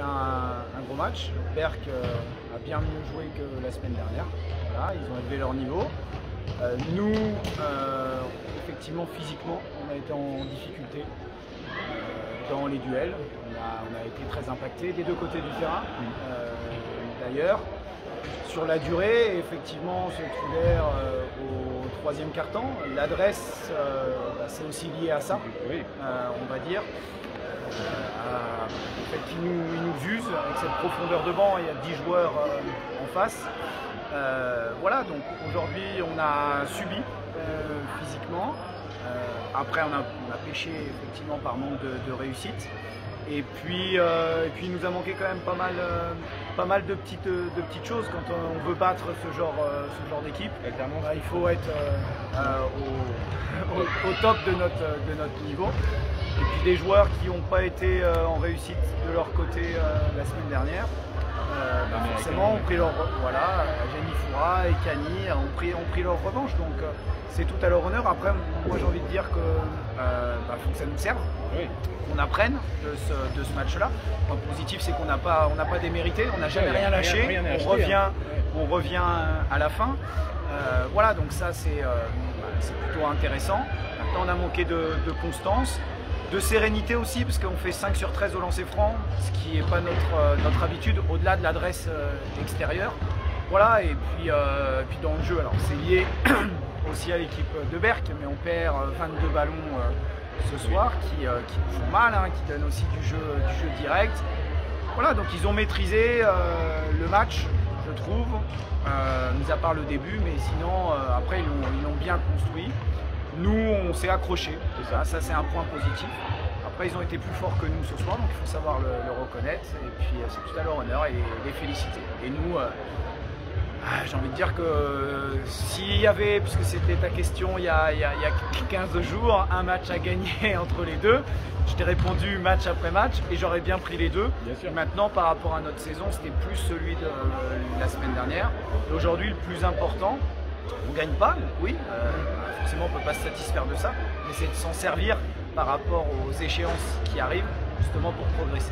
c'était un gros match. Berck a bien mieux joué que la semaine dernière. Voilà, ils ont élevé leur niveau. Nous, effectivement, physiquement, on a été en difficulté dans les duels. On a été très impactés des deux côtés du terrain. D'ailleurs, sur la durée, effectivement, ce titulaire au troisième quart-temps, l'adresse, c'est aussi lié à ça, on va dire. En fait, il nous use avec cette profondeur de banc, il y a 10 joueurs en face. Voilà, donc aujourd'hui on a subi physiquement. Après on a péché effectivement par manque de réussite. Et puis il nous a manqué quand même pas mal de petites choses quand on veut battre ce genre d'équipe. Il faut être au top de notre niveau. Et puis des joueurs qui n'ont pas été en réussite de leur côté la semaine dernière, forcément ont pris leur Jenny Foura et Kani ont pris leur revanche. Donc c'est tout à leur honneur. Après, moi j'ai envie de dire que faut que ça nous serve, qu'on apprenne de ce match-là. Le point positif, c'est qu'on n'a pas démérité, on n'a jamais rien lâché, on revient à la fin. Voilà, donc ça c'est plutôt intéressant. Maintenant, on a manqué de constance. De sérénité aussi, parce qu'on fait 5 sur 13 au lancer franc, ce qui n'est pas notre habitude, au-delà de l'adresse extérieure. Voilà, et puis dans le jeu, alors c'est lié aussi à l'équipe de Berck, mais on perd 22 ballons ce soir qui nous font mal, qui donnent aussi du jeu direct. Voilà, donc ils ont maîtrisé le match, je trouve, mis à part le début, mais sinon après ils l'ont bien construit. Nous, on s'est accroché, ça c'est un point positif. Après, ils ont été plus forts que nous ce soir, donc il faut savoir le reconnaître. Et puis, c'est tout à leur honneur et les féliciter. Et nous, j'ai envie de dire que s'il y avait, puisque c'était ta question il y a 15 jours, un match à gagner entre les deux, je t'ai répondu match après match et j'aurais bien pris les deux. Maintenant, par rapport à notre saison, c'était plus celui de la semaine dernière. Et aujourd'hui, le plus important, on ne gagne pas, oui, forcément on ne peut pas se satisfaire de ça, mais c'est de s'en servir par rapport aux échéances qui arrivent, justement pour progresser.